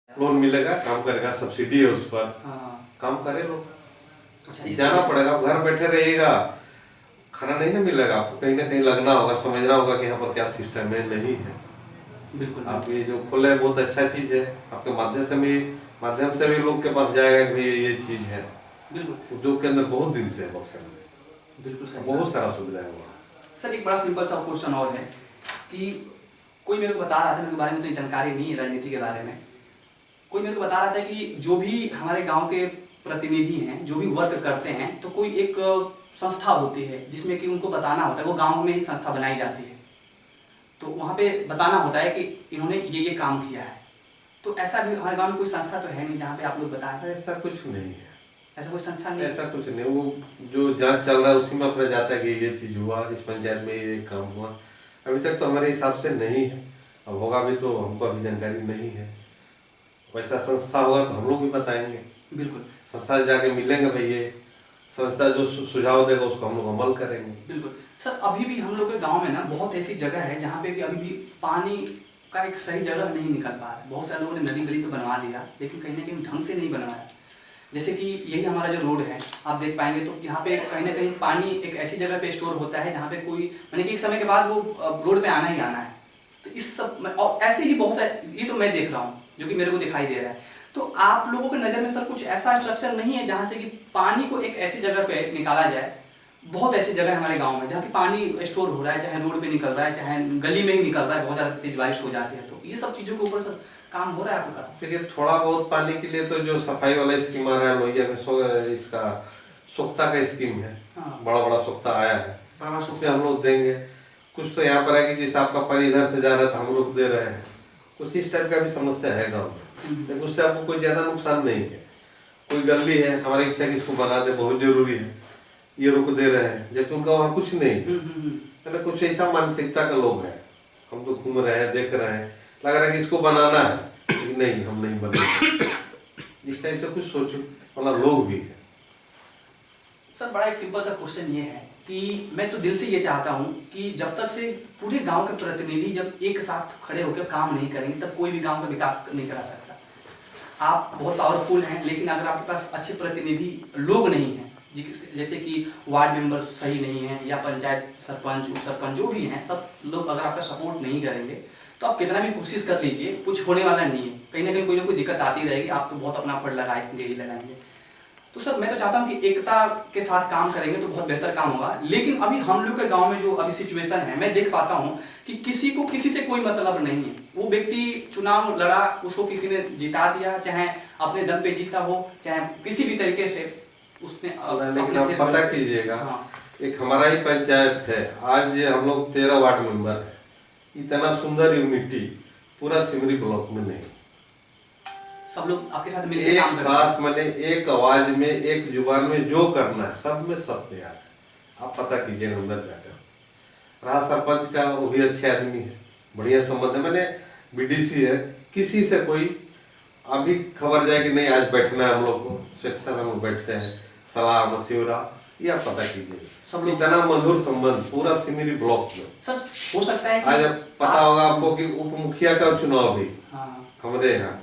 Loan मिलेगा, काम करेगा, सब्सिडी है उस पर। काम करे लोग, जाना पड़ेगा, घर बैठे रहिएगा खाना नहीं ना मिलेगा आपको, कहीं ना कहीं लगना होगा, समझना होगा कि यहाँ पर क्या सिस्टम है, नहीं है। बिल्कुल आप ये जो खोले बहुत अच्छा चीज है, आपके माध्यम से भी लोग के पास जाएगा कि भाई ये चीज है। बिल्कुल उद्योग के अंदर बहुत दिन से बक्सर में बिल्कुल सही, बहुत सारा सुविधा है वहाँ। सर एक बड़ा सिंपल सा क्वेश्चन और है कि कोई मेरे को बता रहा था, मेरे बारे में तो जानकारी नहीं है राजनीति के बारे में, कोई मेरे को बता रहा था कि जो भी हमारे गांव के प्रतिनिधि हैं, जो भी वर्क करते हैं, तो कोई एक संस्था होती है जिसमें कि उनको बताना होता है, वो गांव में ही संस्था बनाई जाती है, तो वहाँ पे बताना होता है कि इन्होंने ये काम किया है। तो ऐसा भी हमारे गांव में कोई संस्था तो है नहीं जहाँ पे आप लोग बताएं? ऐसा कुछ नहीं है, ऐसा कोई संस्था नहीं, ऐसा कुछ नहीं। वो जो जांच चल रहा है उसी में अपना जाता है कि ये चीज हुआ, इस पंचायत में ये काम हुआ। अभी तक तो हमारे हिसाब से नहीं है, अब होगा भी तो हमको अभी जानकारी नहीं है। वैसा संस्था होगा तो हम लोग भी बताएंगे। बिल्कुल संस्था से जाके मिलेंगे, भाई ये संस्था जो सुझाव देगा उसको हम लोग अमल करेंगे। बिल्कुल सर, अभी भी हम लोग के गांव में ना बहुत ऐसी जगह है जहाँ पे कि अभी भी पानी का एक सही जगह नहीं निकल पा रहा है। बहुत सारे लोगों ने नदी गली तो बनवा दिया, लेकिन कहीं ना कहीं ढंग से नहीं बनवाया। जैसे कि यही हमारा जो रोड है, आप देख पाएंगे तो यहाँ पे कहीं ना कहीं पानी एक ऐसी जगह पे स्टोर होता है जहाँ पे कोई माने कि एक समय के बाद वो रोड पे आना ही आना है। तो इस सब और ऐसे ही बहुत सारे, ये तो मैं देख रहा हूँ जो कि मेरे को दिखाई दे रहा है। तो आप लोगों के नज़र में सर कुछ ऐसा स्ट्रक्चर नहीं है जहाँ से कि पानी को एक ऐसी जगह पे निकाला जाए? बहुत ऐसी जगह है हमारे गांव में जहाँ की पानी स्टोर हो रहा है, चाहे रोड पे निकल रहा है, चाहे गली में ही निकल रहा है, बहुत ज़्यादा तेज बारिश हो जाती है। तो ये सब चीज़ों के ऊपर सर काम हो रहा है आपका? देखिए, थोड़ा बहुत पानी के लिए तो जो सफाई वाला स्कीम आ रहा है लोहिया में, इसका सोख्ता का स्कीम है। हाँ। बड़ा बड़ा सोख्ता आया है, बड़ा उसमें हम लोग देंगे। कुछ तो यहाँ पर है कि जैसे आपका पानी इधर से जा रहा है तो हम लोग दे रहे हैं। कुछ इस टाइप का भी समस्या है गाँव में, लेकिन उससे आपको कोई ज्यादा नुकसान नहीं है। कोई गली है, हमारी इच्छा कि इसको बना दे, बहुत जरूरी है, ये रुक दे रहे हैं, जबकि उनका वहाँ कुछ नहीं है। कुछ ऐसा मानसिकता का लोग है, हम तो घूम रहे हैं, देख रहे हैं, लग रहा है कि इसको बनाना है, नहीं हम नहीं बनेंगे, इस टाइप से कुछ सोचो वाला लोग भी है। सर बड़ा एक सिंपल सा क्वेश्चन ये है कि मैं तो दिल से ये चाहता हूँ कि जब तक से पूरे गांव के प्रतिनिधि जब एक साथ खड़े होकर काम नहीं करेंगे तब कोई भी गांव का विकास नहीं करा सकता। आप बहुत पावरफुल हैं, लेकिन अगर आपके पास अच्छे प्रतिनिधि लोग नहीं हैं, जैसे कि वार्ड मेंबर सही नहीं है या पंचायत सरपंच उप सरपंच जो भी हैं, सब लोग अगर आपका सपोर्ट नहीं करेंगे तो आप कितना भी कोशिश कर लीजिए, कुछ होने वाला नहीं है। कहीं ना कोई दिक्कत आती रहेगी, आप तो बहुत अपना एफर्ट लगाएंगे ही लगाएंगे। तो सर मैं तो चाहता हूँ कि एकता के साथ काम करेंगे तो बहुत बेहतर काम होगा। लेकिन अभी हम लोग के गांव में जो अभी सिचुएशन है, मैं देख पाता हूँ कि किसी को किसी से कोई मतलब नहीं है। वो व्यक्ति चुनाव लड़ा, उसको किसी ने जिता दिया, चाहे अपने दम पे जीता हो, चाहे किसी भी तरीके से उसने। लेकिन आप पता कीजिएगा, एक हमारा ही पंचायत है, आज हम लोग 13 वार्ड मेंबर है, इतना सुंदर यूनिटी पूरा सिमरी ब्लॉक में नहीं। सब लोग आपके साथ मिलकर एक काम साथ मैंने एक आवाज में, एक जुबान में जो करना है सब में सब तैयार है। आप पता कीजिए अंदर जाकर। रहा सरपंच का, वो भी अच्छे आदमी है, बढ़िया संबंध है। मैंने बीडीसी है, किसी से कोई अभी खबर जाए कि नहीं आज बैठना है हम लोग को, स्वेच्छा से हम लोग बैठते हैं, सलाह मशवरा, ये आप पता कीजिए। सब इतना मधुर संबंध पूरा सिमरी ब्लॉक में। सर हो सकता है कि आज पता होगा आपको कि उप मुखिया का चुनाव भी हमारे यहाँ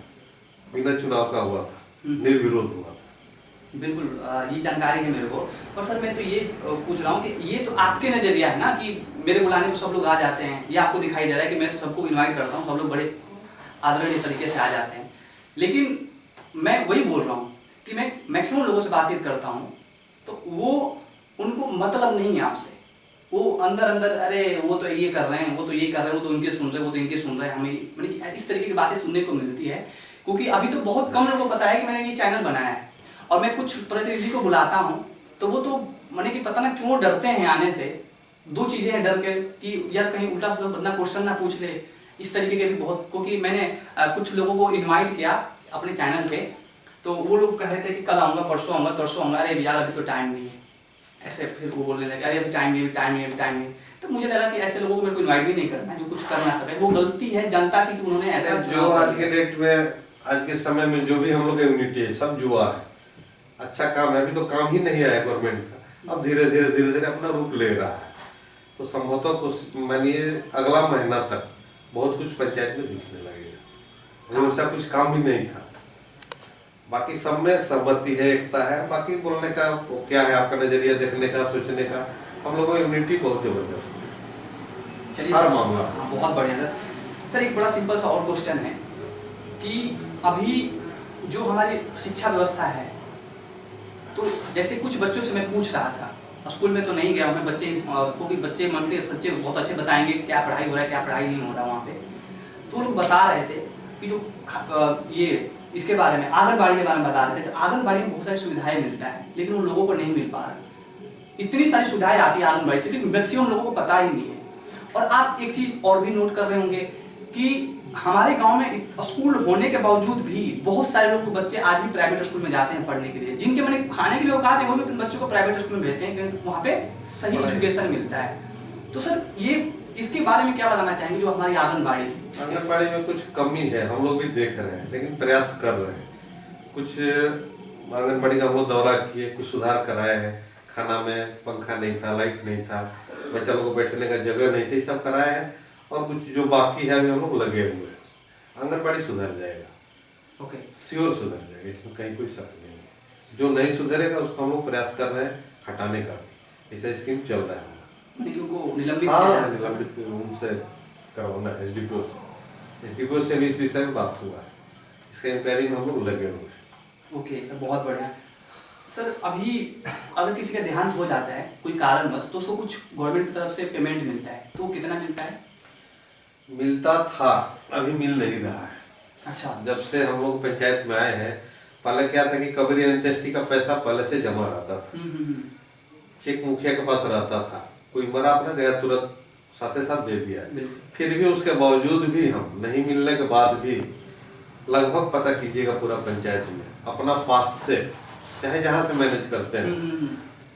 बिना चुनाव का हुआ था, निर्विरोध हुआ था। बिल्कुल ये जानकारी है मेरे को। और सर मैं तो ये पूछ रहा हूँ कि ये तो आपके नजरिया है ना कि मेरे बुलाने में सब लोग आ जाते हैं, ये आपको दिखाई दे रहा है कि मैं तो सबको इनवाइट करता हूँ, सब लोग बड़े आदरणीय तरीके से आ जाते हैं। लेकिन मैं वही बोल रहा हूँ कि मैं मैक्सिमम लोगों से बातचीत करता हूँ तो वो उनको मतलब नहीं है आपसे। वो अंदर अंदर अरे वो तो ये कर रहे हैं, वो तो ये कर रहे हैं, वो तो इनके सुन रहे हैं, वो तो इनके सुन रहे हैं, हमें मतलब इस तरीके की बातें सुनने को मिलती है। क्योंकि अभी तो बहुत कम लोगों को पता है कि मैंने ये चैनल बनाया है, और मैं कुछ प्रतिनिधि को बुलाता हूँ तो वो तो मैंने कि पता ना क्यों डरते हैं आने से। दो चीजें हैं डर के कि यार कहीं उल्टा ना क्वेश्चन ना पूछ ले, इस तरीके के भी बहुत। क्योंकि मैंने कुछ लोगों को इन्वाइट किया अपने चैनल पे, तो वो लोग कह रहे थे कि कल आऊँगा, परसों आऊँगा, तरसों आऊँगा। अरे यार अभी तो टाइम नहीं है, ऐसे फिर वो बोलने लगे अरे अभी टाइम नहीं, टाइम नहीं, टाइम नहीं। तो मुझे लगा कि ऐसे लोगों को मेरे को इन्वाइट भी नहीं करना, जो कुछ कर ना सके। वो गलती है जनता की कि उन्होंने ऐसा जो आज के डेट में, आज के समय में जो भी हम लोग यूनिटी है सब जुआ है। अच्छा काम है, अभी तो काम ही नहीं आया गवर्नमेंट का, अब धीरे धीरे अपना रूप ले रहा है। तो संभवतः कुछ मानिए अगला महीना तक बहुत कुछ पंचायत में दिखने लगेगा। वैसा कुछ काम भी नहीं था। बाकी सब में सहमति है, एकता है। बाकी बोलने का क्या है, आपका नजरिया देखने का, सोचने का, हम लोगों में यूनिटी बहुत जबरदस्त है चलिए हर सर, मामला। हाँ, बहुत बढ़िया सर। सर एक बड़ा सिंपल सा और क्वेश्चन है कि अभी जो हमारी शिक्षा व्यवस्था है, तो जैसे कुछ बच्चों से मैं पूछ रहा था, स्कूल में तो नहीं गया हूँ मैं, बच्चे क्योंकि बच्चे मन के सच्चे बहुत अच्छे बताएंगे कि क्या पढ़ाई हो रहा है क्या पढ़ाई नहीं हो रहा वहाँ पे। तो लोग बता रहे थे कि जो ये इसके बारे में, आंगनबाड़ी के बारे में बता रहे थे कि आंगनबाड़ी में बहुत सारी सुविधाएं मिलता है लेकिन उन लोगों को नहीं मिल पा रहा। इतनी सारी सुविधाएं आती है आंगनबाड़ी से लेकिन मैक्सिमम लोगों को पता ही नहीं है। और आप एक चीज और भी नोट कर रहे होंगे कि हमारे गांव में स्कूल होने के बावजूद भी बहुत सारे लोग बच्चे आज भी प्राइवेट स्कूल में जाते हैं पढ़ने के लिए, जिनके मैंने खाने के लिए औकात है वो भी अपने बच्चों को प्राइवेट स्कूल में भेजते हैं क्योंकि वहाँ पे सही एजुकेशन मिलता है। तो सर ये इसके बारे में क्या बताना चाहेंगे जो हमारी आंगनबाड़ी में कुछ कमी है, हम लोग भी देख रहे हैं लेकिन प्रयास कर रहे हैं। कुछ आंगनबाड़ी का हम लोग दौरा किए, कुछ सुधार कराए हैं। खाना में पंखा नहीं था, लाइट नहीं था, बच्चा लोगों को बैठने का जगह नहीं थी, सब कराए हैं। और कुछ जो बाकी है अभी हम लोग लगे हुए हैं। आंगनबाड़ी सुधर जाएगा, ओके श्योर सुधर जाएगा, इसमें कहीं कोई शक नहीं है। जो नहीं सुधरेगा उसको हम लोग प्रयास कर रहे हैं हटाने का, ऐसा स्कीम चल रहा है। निलंबित हाँ, निलंबित उनसे करवाना है, एसडीपीओ से भी इस विषय में बात हुआ है, इसके इंक्वायरी में हम लोग लगे हुए हैं। ओके सर, बहुत बढ़िया सर। अभी अगर किसी का देहांत हो जाता है कोई कारणवश तो उसको कुछ गवर्नमेंट की तरफ से पेमेंट मिलता है, तो कितना मिलता है? मिलता था, अभी मिल नहीं रहा है। अच्छा। जब से हम लोग पंचायत में आए हैं, पहले क्या था कि कबरी अंत्येष्टि का पैसा पहले से जमा रहता था, चेक मुखिया के पास रहता था, कोई मरा अपना गया तुरंत साथे साथ दे दिया। फिर भी उसके बावजूद भी हम नहीं मिलने के बाद भी लगभग पता कीजिएगा पूरा पंचायत में अपना पास से चाहे जहाँ से मैनेज करते हैं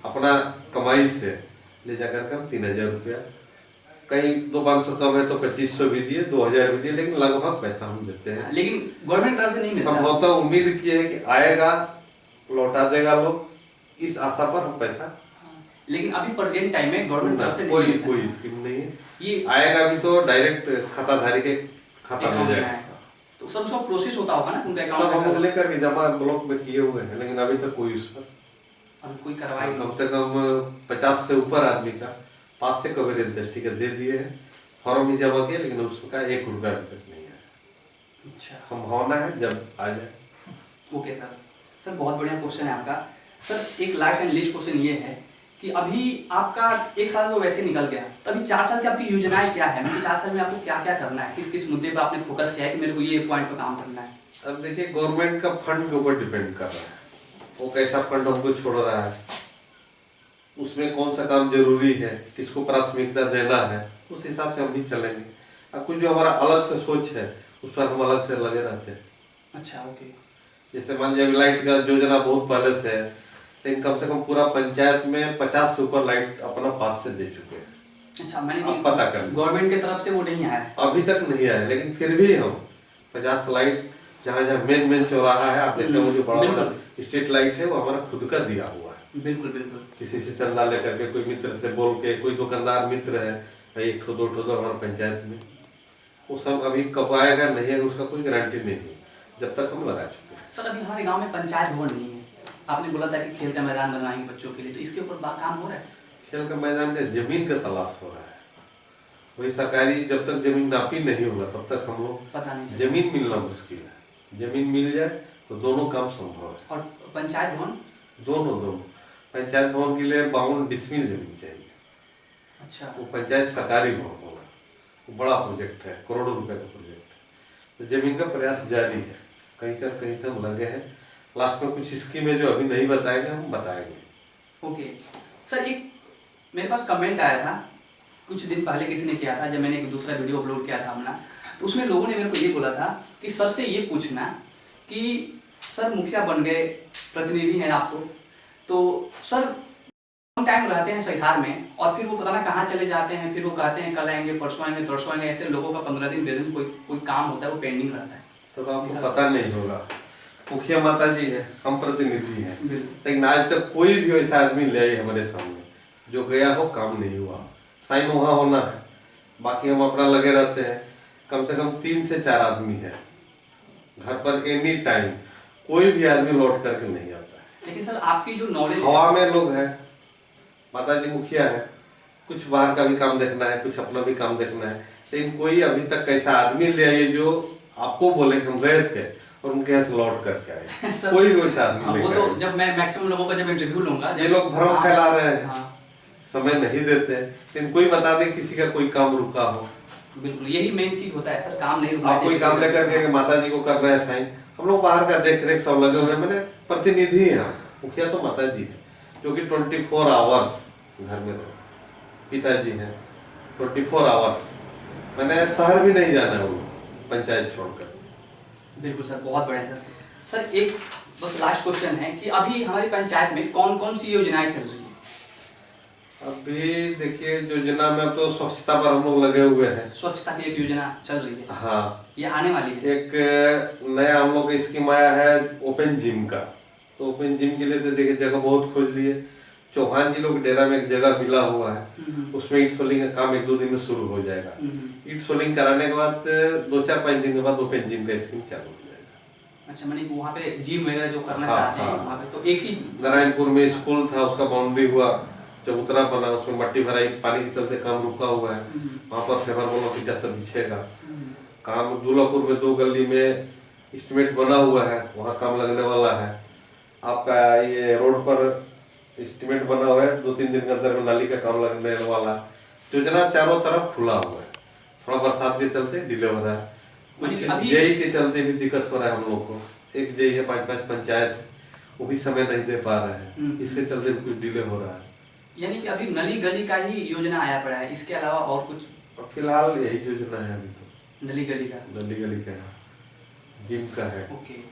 अपना कमाई से ले जाकर के 3000 रुपया, कहीं 200-500 कम है तो 2500 भी दिए, 2000 भी दिए, लेकिन लगभग पैसा हम देते हैं। लेकिन गवर्नमेंट तरफ से नहीं मिलता। संभवतः उम्मीद किए है कि आएगा लौटा देगा लोग, इस आशा पर हम पैसा। लेकिन अभी प्रेजेंट टाइम में गवर्नमेंट तरफ से कोई स्कीम नहीं है। ये आएगा भी तो डायरेक्ट खाताधारी के खाता में जाएगा। तो सब सब प्रोसेस होता होगा ना उनका सब अकाउंट हम लोग लेकर के जमा ब्लॉक में किए हुए हैं, लेकिन अभी तक कोई उस पर अभी कोई कार्रवाई कम से कम 50 से ऊपर आदमी का पास से कबरी अंत्येष्टि के दे दिए हैं, फॉर्म भी जमा किए, लेकिन उसका 1 रुपया अभी तक नहीं है। अच्छा, संभावना है जब आ जाए। Okay sir. सर बहुत बढ़िया क्वेश्चन है आपका। सर एक लास्ट एंड लिस्ट क्वेश्चन ये है कि अभी आपका 1 साल तो वैसे निकल गया, तो अभी 4 साल की आपकी योजनाएं क्या है? मतलब 4 साल में आपको क्या क्या करना है, किस किस मुद्दे पर आपने फोकस किया है कि मेरे को ये पॉइंट पर काम करना है? अब देखिए गवर्नमेंट का फंड के ऊपर डिपेंड कर रहा है, वो कैसा फंड हमको छोड़ रहा है, उसमें कौन सा काम जरूरी है, किसको प्राथमिकता देना है, उस हिसाब से हम भी चलेंगे। अब कुछ जो हमारा अलग से सोच है उस पर हम अलग से लगे रहते हैं। अच्छा, ओके। जैसे मान लीजिए लाइट का योजना बहुत पहले से है, लेकिन कम से कम पूरा पंचायत में 50 से ऊपर लाइट अपना पास से दे चुके हैं। अच्छा, मैंने आप पता कर गवर्नमेंट की तरफ से वो नहीं आया अभी तक नहीं आया, लेकिन फिर भी हम 50 लाइट जहाँ जहाँ मेन चौराहा है, आप देखते हो जो बड़ा बड़ा स्ट्रीट लाइट है वो हमारा खुद का दिया हुआ है। बिल्कुल बिल्कुल। किसी से चंदा लेकर के, कोई मित्र से बोल के, कोई दुकानदार मित्र है भाई 1 ठो 2 ठो दो हमारे पंचायत में, वो सब अभी कब आएगा नहीं है उसका कोई गारंटी नहीं है, जब तक हम लगा चुके हैं। सर अभी हमारे गाँव में पंचायत भवन नहीं है, आपने बोला था कि खेल का मैदान बनवाएंगे बच्चों के लिए, तो इसके ऊपर काम हो रहा है? खेल का मैदान का जमीन का तलाश हो रहा है, वही सरकारी जब तक जमीन नापी नहीं होगा तब तक हम लोग पता नहीं, जमीन मिलना मुश्किल है। जमीन मिल जाए तो दोनों काम संभव है। और पंचायत भवन दोनों पंचायत भवन के लिए 52 डिसमिल जमीन चाहिए। अच्छा, वो पंचायत सरकारी भवन होगा, वो बड़ा प्रोजेक्ट है, करोड़ों रुपए का प्रोजेक्ट है। तो जमीन का प्रयास जारी है, कहीं से हम लगे हैं। लास्ट में कुछ स्कीमें जो अभी नहीं बताएंगे हम बताएंगे। ओके सर, एक मेरे पास कमेंट आया था कुछ दिन पहले, किसी ने किया था जब मैंने एक दूसरा वीडियो अपलोड किया था अपना, तो उसमें लोगों ने मेरे को ये बोला था कि सर से ये पूछना कि सर मुखिया बन गए, प्रतिनिधि हैं आपको, तो सर हम टाइम रहते हैं शहर में और फिर वो पता ना कहाँ चले जाते हैं, फिर वो कहते हैं कल आएंगे, परसों आएंगे, ऐसे लोगों का 15 दिन 20 दिन कोई काम होता है वो पेंडिंग रहता है। तो आपको पता नहीं होगा, मुखिया माता जी है, हम प्रतिनिधि हैं, लेकिन आज तक कोई भी ऐसा आदमी ले आए हमारे सामने जो गया हो काम नहीं हुआ, साइन वहाँ होना है, बाकी हम अपना लगे रहते हैं। कम से कम 3 से 4 आदमी है घर पर एनी टाइम कोई भी आदमी लौट करके नहीं आता है। लेकिन सर आपकी जो नॉलेज हवा में लोग हैं, माता जी मुखिया है, कुछ बाहर का भी काम देखना है, कुछ अपना भी काम देखना है, लेकिन कोई अभी तक ऐसा आदमी ले आइए जो आपको बोले कि हम गए थे और उनके यहाँ से लौट करके आए। कोई भी वैसा आदमी वो नहीं तो है। जब मैं मैक्सिमम लोगों का जब इंटरव्यू लूंगा, ये लोग भ्रम फैला रहे हैं, हाँ, समय नहीं देते हैं, लेकिन कोई बता दे किसी का कोई काम रुका हो। बिल्कुल यही मेन चीज होता है सर, काम नहीं रुकना आप कोई काम लेकर के माता जी को कर रहे हैं साइन, हम लोग बाहर का देख रेख सब लगे हुए हैं, मैंने प्रतिनिधि है, मुखिया तो माता जी है जो कि 24 आवर्स घर में रहते, पिताजी हैं 24 आवर्स, मैंने शहर भी नहीं जाना है पंचायत छोड़कर। बिल्कुल सर, बहुत बढ़िया सर। सर एक बस लास्ट क्वेश्चन है कि अभी हमारी पंचायत में कौन कौन सी योजनाएं चल रही है? अभी देखिए योजना में तो स्वच्छता पर हम लोग लगे हुए हैं। स्वच्छता की एक योजना चल रही है, हाँ, ये आने वाली है। एक नया हम लोग का स्कीम आया है ओपन जिम का, तो ओपन जिम के लिए तो देखिए जगह बहुत खोज लिए। चौहान जी लोग डेरा में एक जगह मिला हुआ है, उसमें ईट सोलिंग का काम 1-2 दिन में शुरू हो जाएगा। ईट सोलिंग कराने के बाद 2-4-5 दिन के बाद ओपन जिम का स्कीम चालू हो जाएगा। अच्छा, मैंने वहाँ पे जिम वगैरह जो करना हाँ, चाहते हैं हाँ। वहाँ पे तो एक ही नारायणपुर में स्कूल था, उसका बाउंड्री हुआ, चबूतरा बना, उसमें मट्टी भराई, पानी के चलते काम रुका हुआ है, वहाँ पर फेवर बोलो ईटा सब बिछेगा। काम दूल्हापुर में 2 गली में एस्टिमेट बना हुआ है, वहाँ काम लगने वाला है। आपका ये रोड पर एस्टिमेट बना हुआ है, 2-3 दिन के अंदर में नाली का काम लगने वाला है। योजना चारों तरफ खुला हुआ है, थोड़ा बरसात के चलते डिले हो रहा है, कुछ जेई के चलते भी दिक्कत हो रहा है हम लोग को। एक जेई है 5-5 पंचायत, वो भी समय नहीं दे पा रहे हैं, इसके चलते भी कुछ डिले हो रहा है। यानी कि अभी नली गली का ही योजना आया पड़ा है, इसके अलावा और कुछ? और फिलहाल यही योजना है अभी तो, नली गली का, नली गली का है, जिम का है। ओके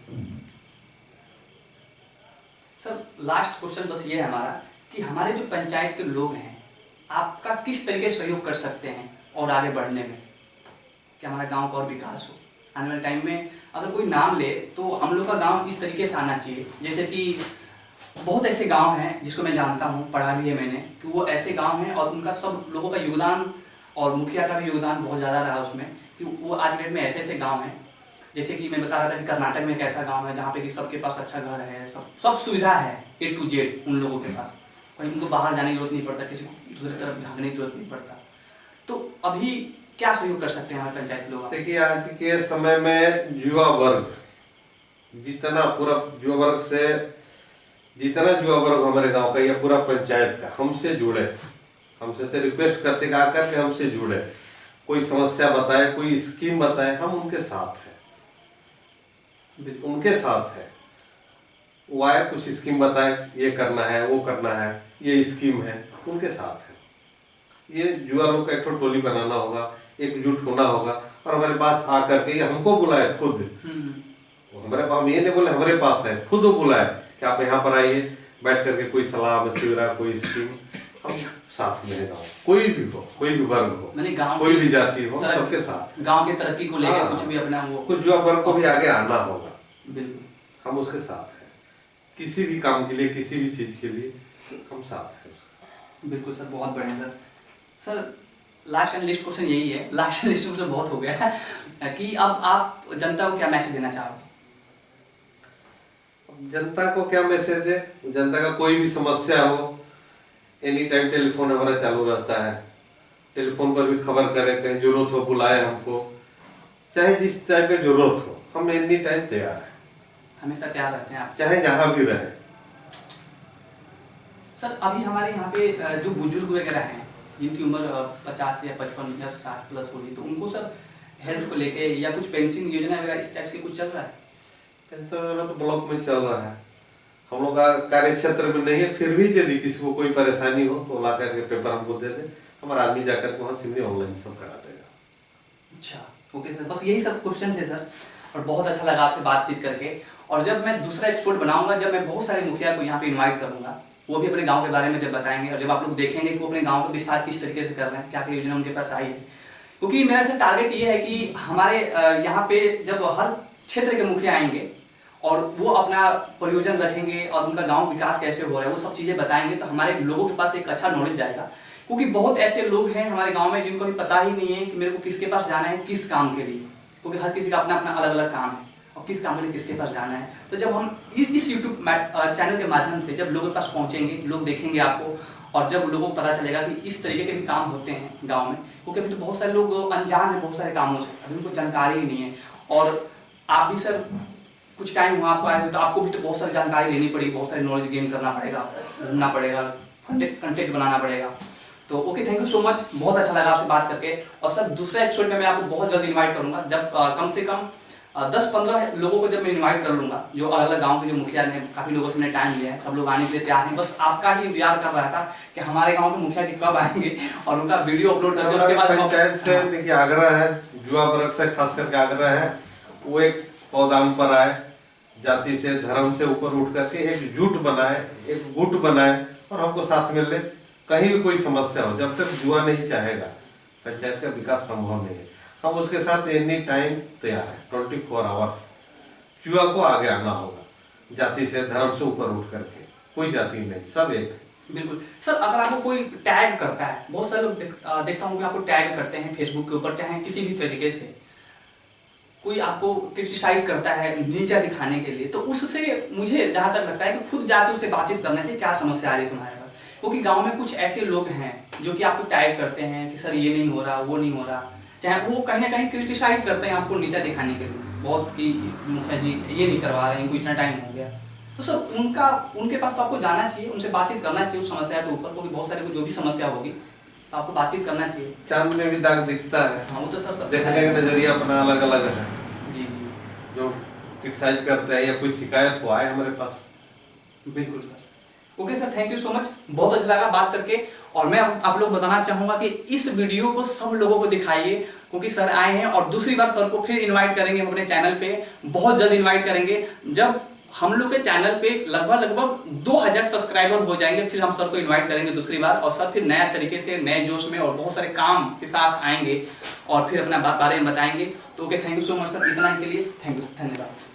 सर, लास्ट क्वेश्चन बस ये है हमारा कि हमारे जो पंचायत के लोग हैं आपका किस तरीके से सहयोग कर सकते हैं और आगे बढ़ने में, कि हमारा गांव का और विकास हो? आने वाले टाइम में अगर कोई नाम ले तो हम लोग का गांव इस तरीके से आना चाहिए, जैसे कि बहुत ऐसे गांव हैं जिसको मैं जानता हूँ, पढ़ा भी है मैंने, कि वो ऐसे गांव हैं और उनका सब लोगों का योगदान और मुखिया का भी योगदान बहुत ज़्यादा रहा उसमें, कि वो आज डेट में ऐसे ऐसे गांव हैं। जैसे कि मैं बता रहा था कि कर्नाटक में एक ऐसा गांव है जहाँ पे कि सबके पास अच्छा घर है, सब सुविधा है A to Z उन लोगों के पास, कहीं उनको बाहर जाने की जरूरत नहीं पड़ता, किसी को दूसरी तरफ भागने की जरूरत नहीं पड़ता। तो अभी क्या सहयोग कर सकते हैं हमारे पंचायत लोग? देखिए आज के समय में युवा वर्ग जितना पूरा युवा वर्ग से जितना युवा वर्ग हमारे गांव का या पूरा पंचायत का हमसे जुड़े, हमसे से रिक्वेस्ट करते आकर के हमसे जुड़े, कोई समस्या बताए, कोई स्कीम बताए, हम उनके साथ हैं, उनके साथ है। वो आए कुछ स्कीम बताए, ये करना है, वो करना है, ये स्कीम है, उनके साथ है। ये युवा लोग का एक टोली बनाना होगा, एकजुट होना होगा, और हमारे पास आकर के हमको बुलाए खुद, हमारे पास, हम ये नहीं बोले हमारे पास है, खुद वो बुलाए कि आप यहाँ पर आइए, बैठ करके कोई सलाह मशविरा, कोई स्कीम, हम साथ में गाँव, कोई भी हो, कोई भी वर्ग हो, कोई भी जाति हो, सबके साथ गांव की तरक्की को लेकर कुछ भी अपना वो, कुछ युवा वर्ग को भी आगे आना होगा, बिल्कुल हम उसके साथ हैं, किसी भी काम के लिए, किसी भी चीज के लिए हम साथ हैं उसका। बिल्कुल सर, बहुत बढ़िया sir. Sir last and list question यही है, लास्ट एंड लिस्ट क्वेश्चन बहुत हो गया है कि अब आप जनता को क्या मैसेज देना चाहोगे? जनता को क्या मैसेज दे? जनता का कोई भी समस्या हो, एनी टाइम टेलीफोन हमारा चालू रहता है, टेलीफोन पर भी खबर करें, कहीं जरूरत हो बुलाए हमको, चाहे जिस टाइप की जरूरत हो, हम एनी टाइम तैयार हैं, हमेशा तैयार रहते हैं आप, चाहे जहाँ भी रहे। सर अभी हमारे यहाँ पे जो बुजुर्ग वगैरह हैं जिनकी उम्र 50 या 55 या 60 प्लस होगी, तो उनको सर हेल्थ को लेके या कुछ पेंशन योजना वगैरह इस टाइप से कुछ चल रहा है? पेंशन वगैरह तो ब्लॉक में चल रहा है, हम लोग का कार्य क्षेत्र में नहीं है, फिर भी यदि किसी को कोई परेशानी हो तो ला करके पेपर हमको दे दे, हमारा आदमी जाकर के वहाँ सिमरी ऑनलाइन सब करा देगा। अच्छा, ओके सर, बस यही सब क्वेश्चन थे सर, और बहुत अच्छा लगा आपसे बातचीत करके। और जब मैं दूसरा एपिसोड बनाऊंगा, जब मैं बहुत सारे मुखिया को यहाँ पे इन्वाइट करूंगा, वो भी अपने गांव के बारे में जब बताएंगे, और जब आप लोग देखेंगे कि वो अपने गांव का विस्तार किस तरीके से कर रहे हैं, क्या क्या योजना उनके पास आई है। क्योंकि मेरा सर टारगेट ये है कि हमारे यहाँ पे जब हर क्षेत्र के मुखिया आएंगे और वो अपना प्रयोजन रखेंगे और उनका गांव विकास कैसे हो रहा है वो सब चीज़ें बताएंगे, तो हमारे लोगों के पास एक अच्छा नॉलेज जाएगा। क्योंकि बहुत ऐसे लोग हैं हमारे गाँव में जिनको भी पता ही नहीं है कि मेरे को किसके पास जाना है, किस काम के लिए, क्योंकि हर किसी का अपना अपना अलग अलग काम है। और किस काम के लिए किसके पास जाना है। तो जब हम इस यूट्यूब चैनल के माध्यम से जब लोगों के पास पहुंचेंगे, लोग देखेंगे आपको, और जब लोगों को पता चलेगा कि इस तरीके के भी काम होते हैं गांव में, क्योंकि अभी तो बहुत सारे लोग अनजान हैं बहुत सारे कामों से, अभी उनको जानकारी ही नहीं है। और आप भी सर कुछ टाइम हुआ आपको आए हुए, तो आपको भी तो बहुत सारी जानकारी लेनी पड़ेगी, बहुत सारी नॉलेज गेन करना पड़ेगा, घूमना पड़ेगा, कंटेंट बनाना पड़ेगा। तो okay, thank you so much, बहुत अच्छा लगा आपसे बात करके। और सर दूसरा एपिसोड में मैं आपको बहुत जल्दी इन्वाइट करूंगा, जब कम से कम 10-15 लोगों को जब मैं इनवाइट कर लूंगा, जो अलग अलग गांव के जो मुखिया ने, काफी लोगों से मैंने टाइम लिया है, सब लोग आने के लिए तैयार हैं, बस आपका ही इंतजार कर रहा था कि हमारे गांव के मुखिया जी कब आएंगे और उनका वीडियो अपलोड करके उसके बाद पंचायत से देखिए आग्रह है, युवा वर्ग से खास करके आग्रह है, वो एक पौधान पर आए, जाति से धर्म से ऊपर उठ करके एक जुट बनाए, एक गुट बनाए और हमको साथ में ले। कहीं भी कोई समस्या हो, जब तक युवा नहीं चाहेगा पंचायत का विकास संभव नहीं है। हम उसके साथ एनी टाइम तैयार है, 24 आवर्स। युवा को आगे आना होगा, जाति से धर्म से ऊपर उठ करके, कोई जाति नहीं, सब एक। बिल्कुल सर, अगर आपको कोई टैग करता है, बहुत सारे लोग देखता हूँ कि आपको टैग करते हैं फेसबुक के ऊपर, चाहे किसी भी तरीके से कोई आपको क्रिटिसाइज करता है नीचा दिखाने के लिए, तो उससे मुझे जहां तक लगता है कि खुद जाके उससे बातचीत करना चाहिए, क्या समस्या आ रही है तुम्हारे पास। क्योंकि गांव में कुछ ऐसे लोग हैं जो कि आपको टैग करते हैं कि सर ये नहीं हो रहा, वो नहीं हो रहा, चाहे वो कहीं ना कहीं क्रिटिसाइज करते हैं आपको नीचा दिखाने के लिए, बहुत कि मुखिया जी ये नहीं करवा रहे हैं, इनको इतना टाइम हो गया। तो सर उनके पास तो आपको जाना चाहिए, उनसे बातचीत करना चाहिए उस समस्या के ऊपर, क्योंकि बहुत सारे को जो भी समस्या होगी तो आपको बातचीत करना चाहिए। चांद में भी दाग दिखता है, हाँ वो तो सर देखने का नजरिया अपना अलग अलग है। जी जी, जो क्रिटिसाइज करते हैं या कोई शिकायत हो आए हमारे पास। बिल्कुल sir. Okay sir, thank you so much, बहुत अच्छा लगा बात करके। और मैं आप लोग बताना चाहूंगा कि इस वीडियो को सब लोगों को दिखाइए, क्योंकि सर आए हैं और दूसरी बार सर को फिर इनवाइट करेंगे हम अपने चैनल पे, बहुत जल्द इनवाइट करेंगे। जब हम लोग के चैनल पे लगभग 2000 सब्सक्राइबर हो जाएंगे, फिर हम सर को इनवाइट करेंगे दूसरी बार, और सर फिर नया तरीके से नए जोश में और बहुत सारे काम के साथ आएंगे और फिर अपना बारे में बताएंगे। तो okay, thank you so much sir, इतना के लिए थैंक यू, धन्यवाद।